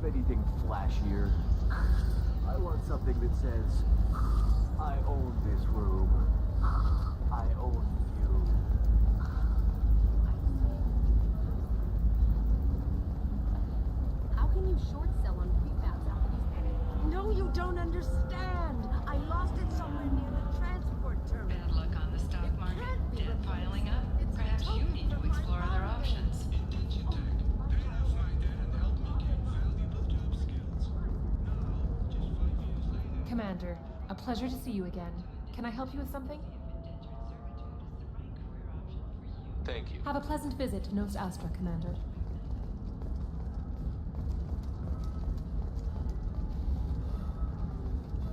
have anything flashier? I want something that says, I own this room. I own you. How can you short sell on prefabs after these? No, you don't understand. I lost it somewhere near the transport terminal. Bad luck on the stock market. Debt piling up. Perhaps you need to explore other options. Commander, a pleasure to see you again. Can I help you with something? Thank you. Have a pleasant visit to Nos Astra, Commander.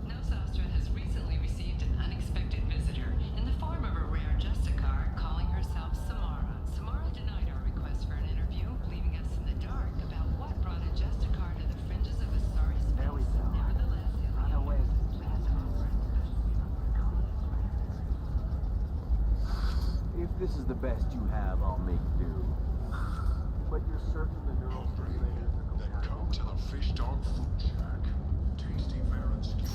Nos Astra has recently received an unexpected visitor in the form of a rare Justicar calling herself Samara. Samara denied our request for an interview, leaving us in the dark about what brought a Justicar to the fringes of a sorry space. There we go. Nevertheless, Run away. If this is the best you have, I'll make do. But you're certain the neural stimulators are Then come to the Fish Dog Food Shack. Tasty Baron stew.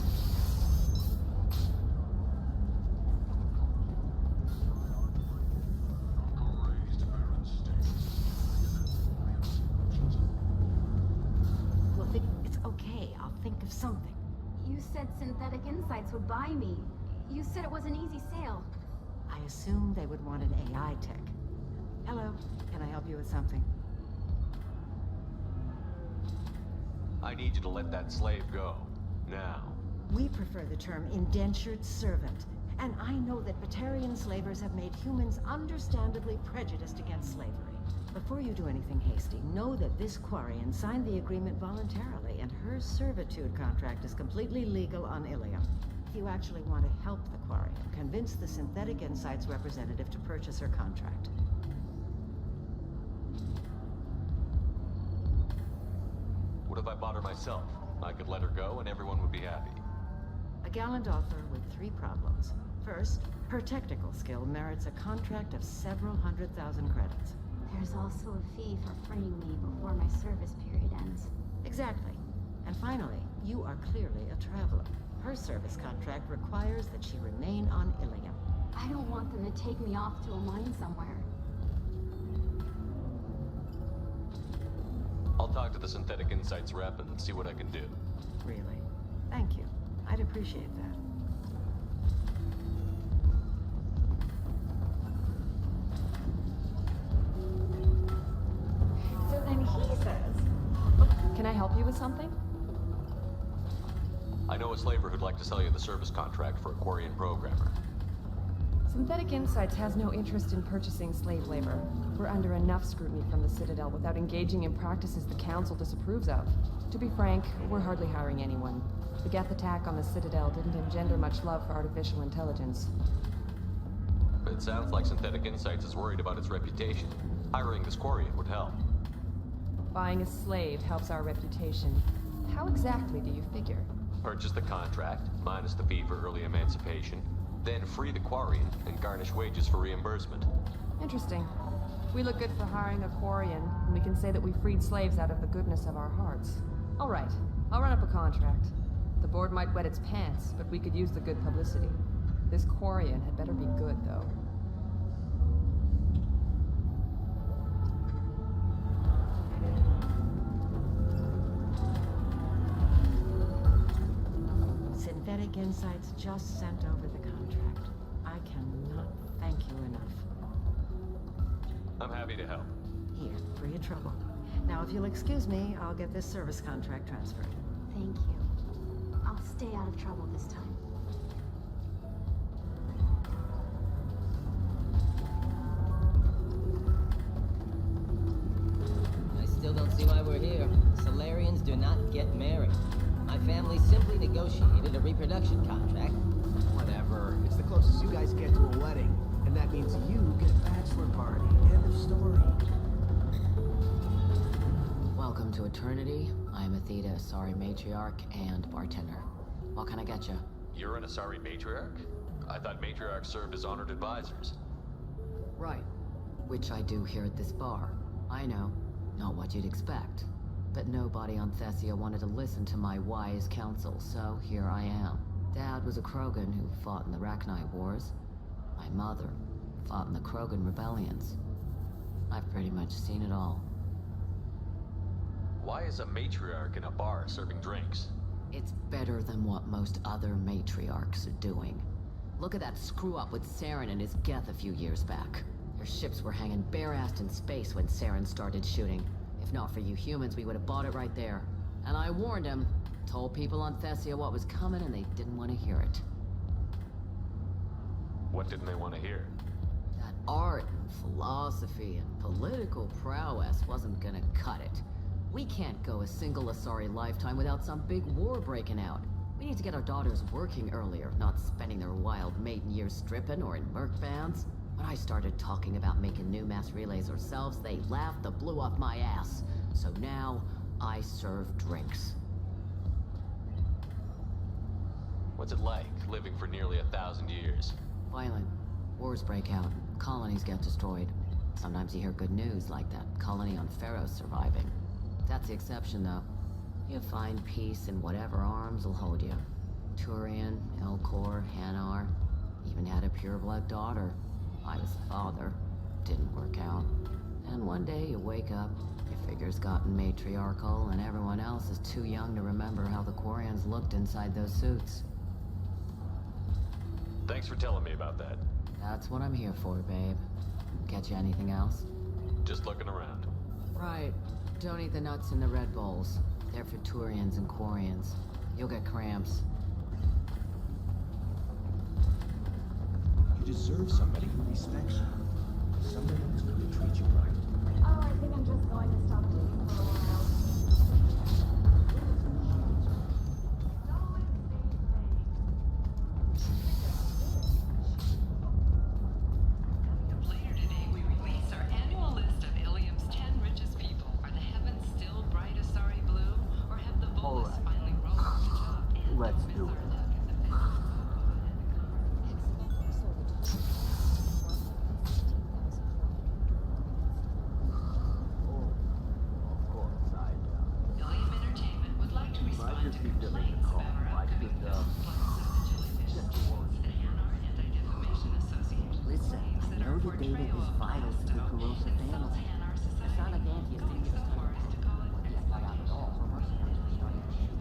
Raised Baron steaks. Well, it's okay. I'll think of something. You said Synthetic Insights would buy me. You said it was an easy sale. I assumed they would want an AI tech. Hello, can I help you with something? I need you to let that slave go. Now. We prefer the term indentured servant. And I know that Batarian slavers have made humans understandably prejudiced against slavery. Before you do anything hasty, know that this Quarian signed the agreement voluntarily, and her servitude contract is completely legal on Ilium. If you actually want to help the Quarian, convince the Synthetic Insights representative to purchase her contract. What if I bought her myself? I could let her go and everyone would be happy. A gallant offer with 3 problems. First, her technical skill merits a contract of several 100,000 credits. There's also a fee for freeing me before my service period ends. Exactly. And finally, you are clearly a traveler. Her service contract requires that she remain on Ilium. I don't want them to take me off to a mine somewhere. I'll talk to the Synthetic Insights rep and see what I can do. Really? Thank you. I'd appreciate that. So then he says... Can I help you with something? I know a slaver who'd like to sell you the service contract for a Quarian programmer. Synthetic Insights has no interest in purchasing slave labor. We're under enough scrutiny from the Citadel without engaging in practices the Council disapproves of. To be frank, we're hardly hiring anyone. The Geth attack on the Citadel didn't engender much love for artificial intelligence. It sounds like Synthetic Insights is worried about its reputation. Hiring this Quarian would help. Buying a slave helps our reputation. How exactly do you figure? Purchase the contract, minus the fee for early emancipation, then free the Quarian and garnish wages for reimbursement. Interesting. We look good for hiring a Quarian, and we can say that we freed slaves out of the goodness of our hearts. All right, I'll run up a contract. The board might wet its pants, but we could use the good publicity. This Quarian had better be good, though. Synthetic Insights just sent over the contract. I cannot thank you enough. I'm happy to help. Here, for your trouble. Now, if you'll excuse me, I'll get this service contract transferred. Thank you. I'll stay out of trouble this time. I still don't see why we're here. Solarians do not get married. My family simply negotiated a reproduction contract. Whatever. It's the closest you guys get to a wedding. And that means you get a bachelor party. End of story. Welcome to Eternity. I'm Athena, Asari matriarch and bartender. What can I get you? You're an Asari matriarch? I thought matriarchs served as honored advisors. Right. Which I do here at this bar. I know. Not what you'd expect. But nobody on Thessia wanted to listen to my wise counsel, so here I am. Dad was a Krogan who fought in the Rachni Wars. My mother fought in the Krogan rebellions. I've pretty much seen it all. Why is a matriarch in a bar serving drinks? It's better than what most other matriarchs are doing. Look at that screw-up with Saren and his Geth a few years back. Their ships were hanging bare-assed in space when Saren started shooting. If not for you humans, we would have bought it right there. And I warned him. Told people on Thessia what was coming and they didn't want to hear it. What didn't they want to hear? That art and philosophy and political prowess wasn't gonna cut it. We can't go a single Asari lifetime without some big war breaking out. We need to get our daughters working earlier, not spending their wild maiden years stripping or in merc bands. When I started talking about making new mass relays ourselves, they laughed the blue off my ass. So now, I serve drinks. What's it like, living for nearly 1,000 years? Violent. Wars break out. Colonies get destroyed. Sometimes you hear good news, like that colony on Pharaoh surviving. That's the exception, though. You find peace in whatever arms will hold you. Turian, Elcor, Hanar. Even had a pureblood daughter. I was a father. Didn't work out. And one day you wake up, your figure's gotten matriarchal, and everyone else is too young to remember how the Quarians looked inside those suits. Thanks for telling me about that. That's what I'm here for, babe. Catch you anything else? Just looking around. Right. Don't eat the nuts in the Red Bowls. They're for Turians and Quarians. You'll get cramps. You deserve somebody who respects you. Somebody who's going to treat you right. Oh, I think I'm just going to stop dating for a while. Later today, we release our annual list of Ilium's 10 richest people. Are the heavens still bright Asari blue, or have the Volus Alright. finally rolled to the top? And Let's don't miss do our it. look at the finish. Of course, Ilium Entertainment would like to respond just to be filling complaints the call. about our I upcoming could, film, Flights of the Jellyfish just Suits. warn The Hanar Anti-Defamation Association Listen, claims I that know our the data portrayal is of vital to the Blasto corrosive insults family. Hanar The society, son of Dante's going so far as to call it not out at all. Her mercenaries are starting to shoot.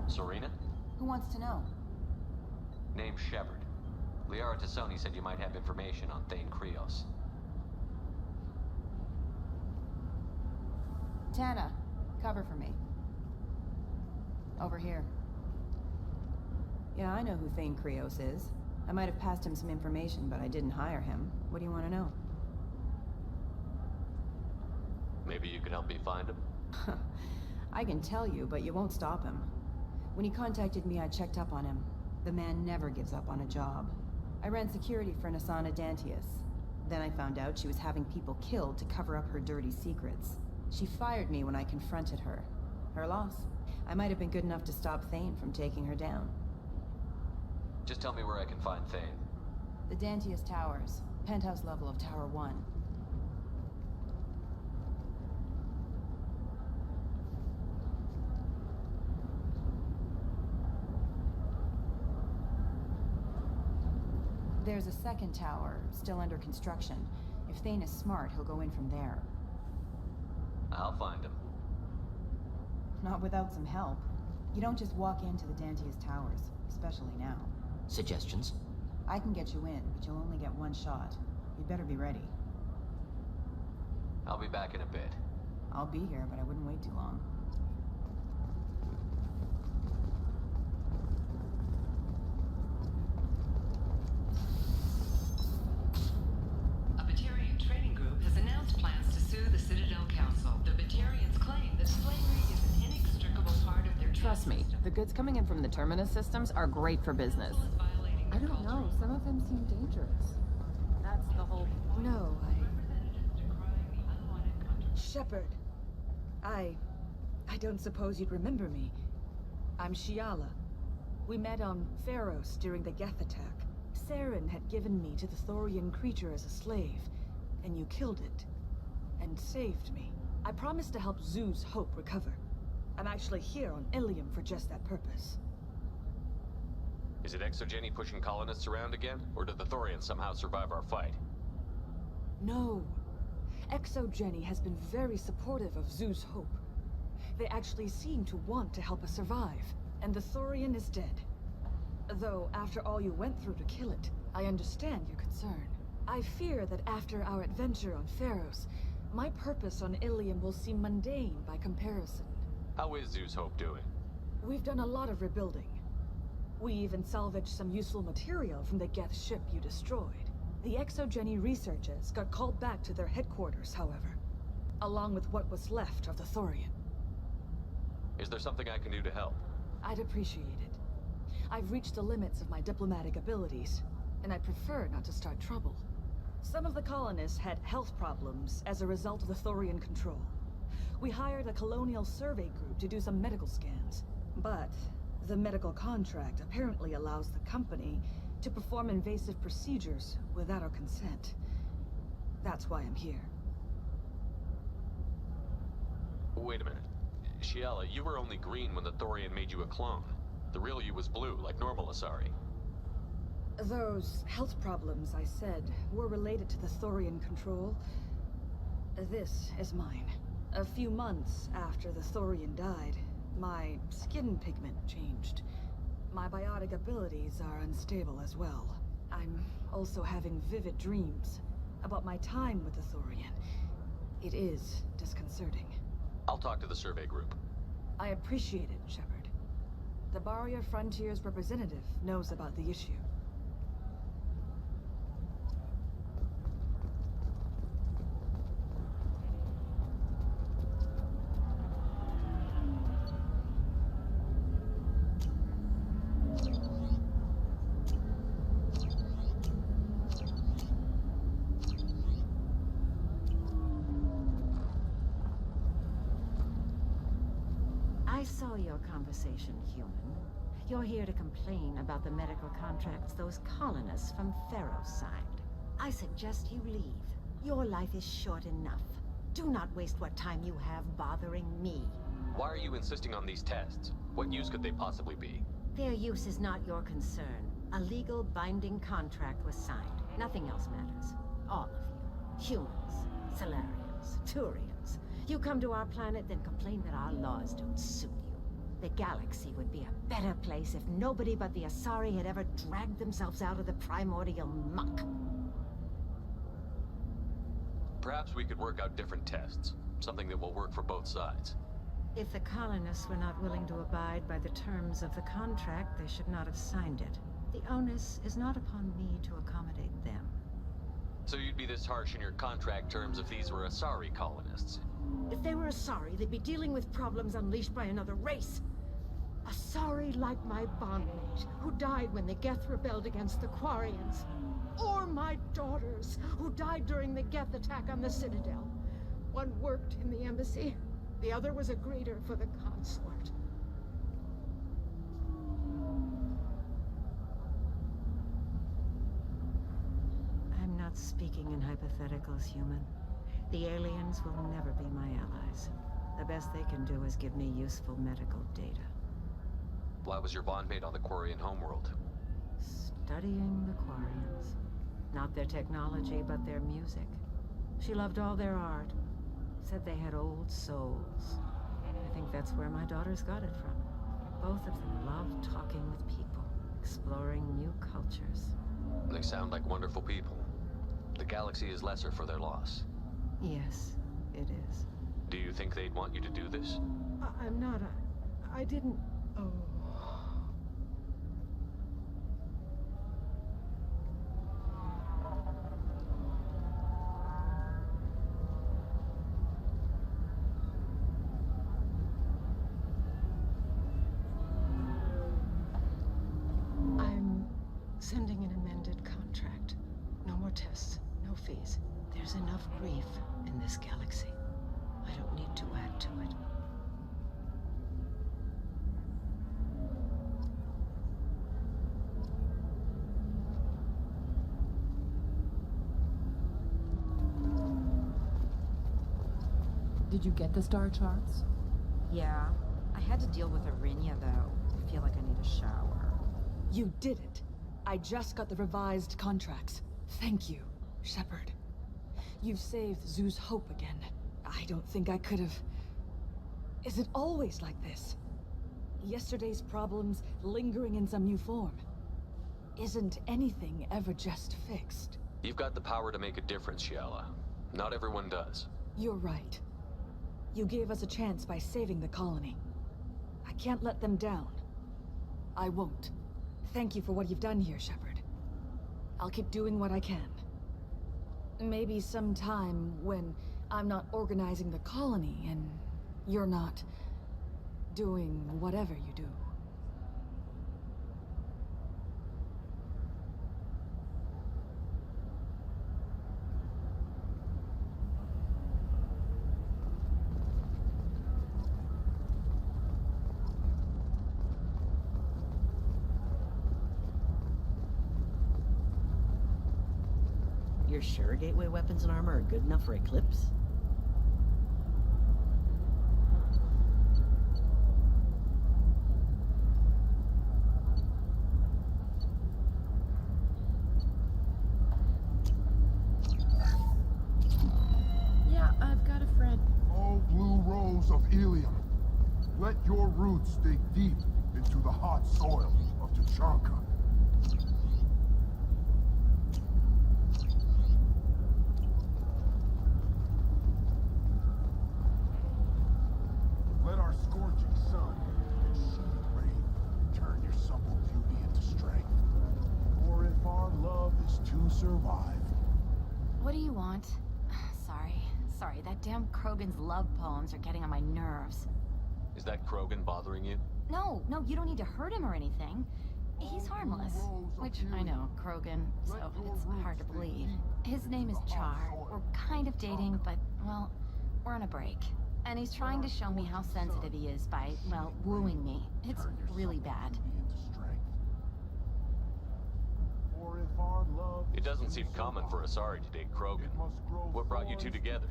Serena? Who wants to know? Name's Shepard. Liara Tassoni said you might have information on Thane Krios. Tana, cover for me. Over here. Yeah, I know who Thane Krios is. I might have passed him some information, but I didn't hire him. What do you want to know? Maybe you could help me find him? I can tell you, but you won't stop him. When he contacted me, I checked up on him. The man never gives up on a job. I ran security for Nasana Dantius. Then I found out she was having people killed to cover up her dirty secrets. She fired me when I confronted her. Her loss. I might have been good enough to stop Thane from taking her down. Just tell me where I can find Thane. The Dantius Towers. Penthouse level of Tower 1. There's a second tower, still under construction. If Thane is smart, he'll go in from there. I'll find him. Not without some help. You don't just walk into the Dantius Towers, especially now. Suggestions? I can get you in, but you'll only get one shot. You'd better be ready. I'll be back in a bit. I'll be here, but I wouldn't wait too long. A Batarian trading group has announced plans to sue the Citadel Council. The Batarians claim that slavery is an inextricable part of their Trust me, system. the goods coming in from the Terminus systems are great for business. Violating I their don't know, cultural some of them seem dangerous. That's the whole... No, representatives decrying the unwanted controversy. Shepard. I don't suppose you'd remember me. I'm Shiala. We met on Pharos during the Geth attack. Saren had given me to the Thorian creature as a slave, and you killed it. And saved me. I promised to help Zoo's Hope recover. I'm actually here on Ilium for just that purpose. Is it Exogeny pushing colonists around again? Or did the Thorians somehow survive our fight? No. Exogeny has been very supportive of Zoo's Hope. They actually seem to want to help us survive, and the Thorian is dead. Though, after all you went through to kill it, I understand your concern. I fear that after our adventure on Pharos, my purpose on Ilium will seem mundane by comparison. How is Zoo's Hope doing? We've done a lot of rebuilding. We even salvaged some useful material from the Geth ship you destroyed. The Exogeny researchers got called back to their headquarters, however, along with what was left of the Thorian. Is there something I can do to help? I'd appreciate it. I've reached the limits of my diplomatic abilities, and I prefer not to start trouble. Some of the colonists had health problems as a result of the Thorian control. We hired a colonial survey group to do some medical scans, but the medical contract apparently allows the company to perform invasive procedures without our consent. That's why I'm here. Wait a minute. Shiala, you were only green when the Thorian made you a clone. The real you was blue, like normal Asari. Those health problems I said were related to the Thorian control. This is mine. A few months after the Thorian died, my skin pigment changed. My biotic abilities are unstable as well. I'm also having vivid dreams about my time with the Thorian. It is disconcerting. I'll talk to the survey group. I appreciate it, Shepard. The Barrier Frontier's representative knows about the issue. I saw your conversation, human. You're here to complain about the medical contracts those colonists from Pharos signed. I suggest you leave. Your life is short enough. Do not waste what time you have bothering me. Why are you insisting on these tests? What use could they possibly be? Their use is not your concern. A legal binding contract was signed. Nothing else matters. All of you. Humans, Solarians, Turians. You come to our planet, then complain that our laws don't suit you. The galaxy would be a better place if nobody but the Asari had ever dragged themselves out of the primordial muck. Perhaps we could work out different tests. Something that will work for both sides. If the colonists were not willing to abide by the terms of the contract, they should not have signed it. The onus is not upon me to accommodate them. So you'd be this harsh in your contract terms if these were Asari colonists? If they were Asari, they'd be dealing with problems unleashed by another race. Asari like my bondmate, who died when the Geth rebelled against the Quarians. Or my daughters, who died during the Geth attack on the Citadel. One worked in the embassy, the other was a greeter for the consort. I'm not speaking in hypotheticals, human. The aliens will never be my allies. The best they can do is give me useful medical data. Why was your bondmate on the Quarian homeworld? Studying the Quarians. Not their technology, but their music. She loved all their art. Said they had old souls. I think that's where my daughters got it from. Both of them loved talking with people, exploring new cultures. They sound like wonderful people. The galaxy is lesser for their loss. Yes, it is. Do you think they'd want you to do this? I'm not I didn't... Oh... I'm sending an amended contract. No more tests, no fees. There's enough grief in this galaxy. I don't need to add to it. Did you get the star charts? Yeah. I had to deal with Arinya, though. I feel like I need a shower. You did it. I just got the revised contracts. Thank you, Shepard. You've saved Zoo's hope again. I don't think I could have... Is it always like this? Yesterday's problems lingering in some new form. Isn't anything ever just fixed? You've got the power to make a difference, Shiala. Not everyone does. You're right. You gave us a chance by saving the colony. I can't let them down. I won't. Thank you for what you've done here, Shepard. I'll keep doing what I can. Maybe sometime when I'm not organizing the colony and you're not doing whatever you do. You're sure gateway weapons and armor are good enough for Eclipse? Yeah, I've got a friend. Oh, blue rose of Ilium, let your roots dig deep into the hot soil of Tuchanka. Let our scorching sun and sheeting rain turn your supple beauty into strength. For if our love is to survive, What do you want? Sorry, that damn Krogan's love poems are getting on my nerves. Is that Krogan bothering you? No, you don't need to hurt him or anything. He's harmless. Which, I know, Krogan, so it's hard to believe. His name is Char. We're kind of dating, but, well, we're on a break. And he's trying to show me how sensitive he is by, well, wooing me. It's really bad. It doesn't seem common for Asari to date Krogan. What brought you two together?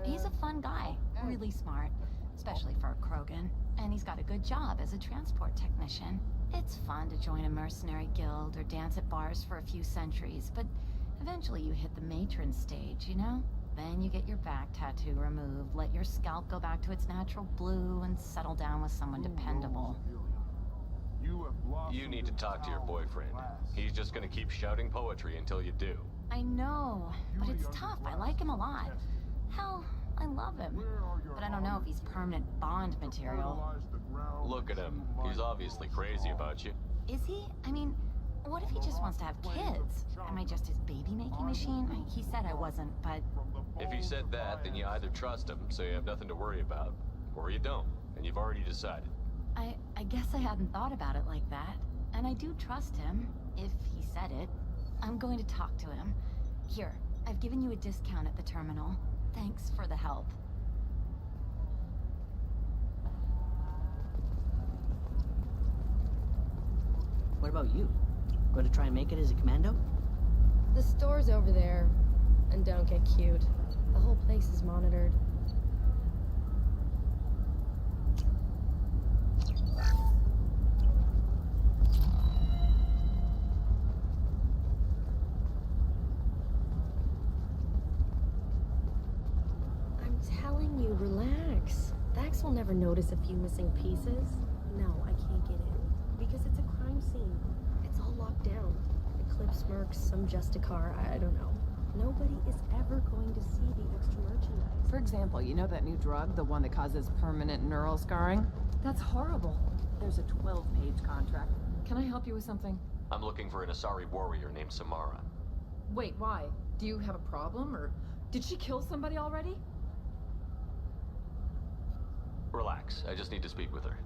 He's a fun guy, really smart, especially for a Krogan. And he's got a good job as a transport technician. It's fun to join a mercenary guild or dance at bars for a few centuries, but eventually you hit the matron stage, you know? Then you get your back tattoo removed, let your scalp go back to its natural blue, and settle down with someone dependable. You need to talk to your boyfriend. He's just gonna keep shouting poetry until you do. I know, but it's tough. I like him a lot. Hell, I love him. But I don't know if he's permanent Bond material. Look at him. He's obviously crazy about you. Is he? I mean, what if he just wants to have kids? Am I just his baby-making machine? He said I wasn't, but... If he said that, then you either trust him, so you have nothing to worry about, or you don't, and you've already decided. I guess I hadn't thought about it like that. And I do trust him, if he said it. I'm going to talk to him. Here, I've given you a discount at the terminal. Thanks for the help. What about you? Going to try and make it as a commando? The store's over there. And don't get cute. The whole place is monitored. I'm telling you, relax. Vax will never notice a few missing pieces. No, I can't get in. Because it's a crime scene. It's all locked down. Eclipse mercs, some Justicar, I don't know. Nobody is ever going to see the extra merchandise. For example, you know that new drug, the one that causes permanent neural scarring? That's horrible. There's a 12-page contract. Can I help you with something? I'm looking for an Asari warrior named Samara. Wait, why? Do you have a problem, or did she kill somebody already? Relax, I just need to speak with her.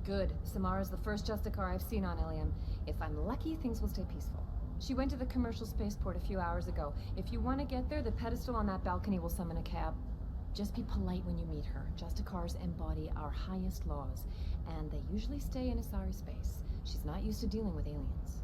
Good. Samara's the first Justicar I've seen on Ilium. If I'm lucky, things will stay peaceful. She went to the commercial spaceport a few hours ago. If you want to get there, the pedestal on that balcony will summon a cab. Just be polite when you meet her. Justicars embody our highest laws, and they usually stay in Asari space. She's not used to dealing with aliens.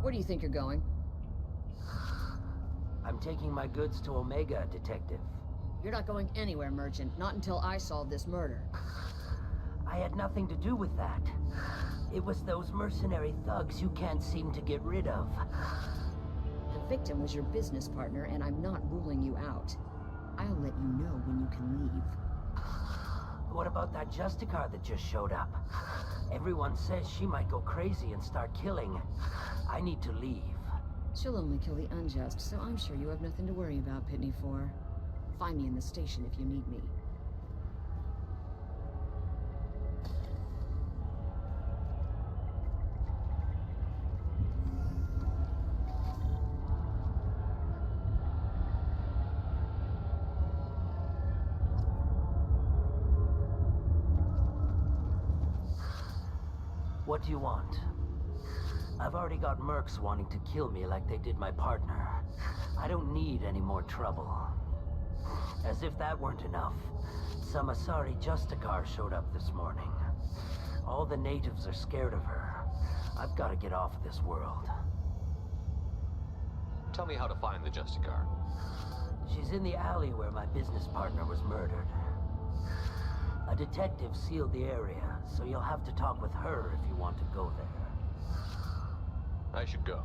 Where do you think you're going? I'm taking my goods to Omega, Detective. You're not going anywhere, Merchant. Not until I solve this murder. I had nothing to do with that. It was those mercenary thugs you can't seem to get rid of. The victim was your business partner, and I'm not ruling you out. I'll let you know when you can leave. What about that Justicar that just showed up? Everyone says she might go crazy and start killing. I need to leave. She'll only kill the unjust, so I'm sure you have nothing to worry about, Pitney 4. Find me in the station if you need me. What do you want? I've already got mercs wanting to kill me like they did my partner. I don't need any more trouble. As if that weren't enough, some Asari Justicar showed up this morning. All the natives are scared of her. I've got to get off of this world. Tell me how to find the Justicar. She's in the alley where my business partner was murdered. A detective sealed the area, so you'll have to talk with her if you want to go there. I should go.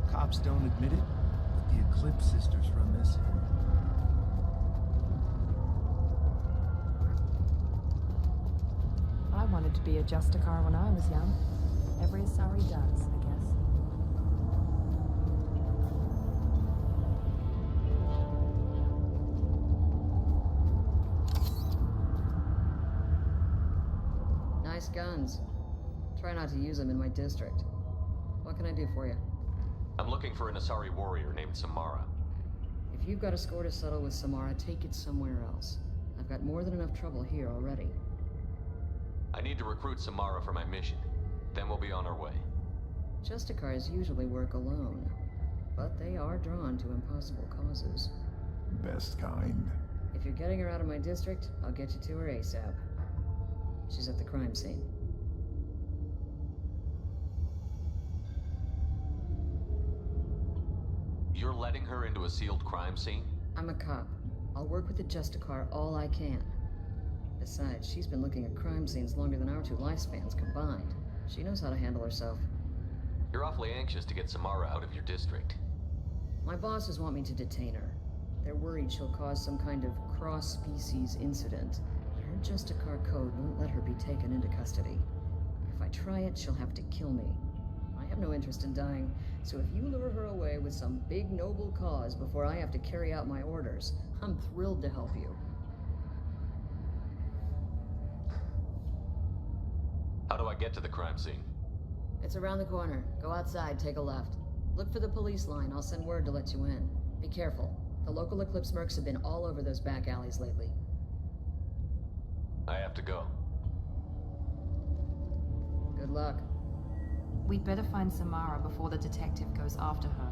Cops don't admit it, but the Eclipse sisters run this here. I wanted to be a Justicar when I was young. Every Asari does, I guess. Nice guns. Try not to use them in my district. What can I do for you? I'm looking for an Asari warrior named Samara. If you've got a score to settle with Samara, take it somewhere else. I've got more than enough trouble here already. I need to recruit Samara for my mission. Then we'll be on our way. Justicars usually work alone, but they are drawn to impossible causes. Best kind. If you're getting her out of my district, I'll get you to her ASAP. She's at the crime scene. You're letting her into a sealed crime scene? I'm a cop. I'll work with the Justicar all I can. Besides, she's been looking at crime scenes longer than our two lifespans combined. She knows how to handle herself. You're awfully anxious to get Samara out of your district. My bosses want me to detain her. They're worried she'll cause some kind of cross-species incident. Her Justicar code won't let her be taken into custody. If I try it, she'll have to kill me. I have no interest in dying, so if you lure her away with some big noble cause before I have to carry out my orders, I'm thrilled to help you. How do I get to the crime scene? It's around the corner. Go outside, take a left. Look for the police line. I'll send word to let you in. Be careful. The local Eclipse mercs have been all over those back alleys lately. I have to go. Good luck. We'd better find Samara before the detective goes after her.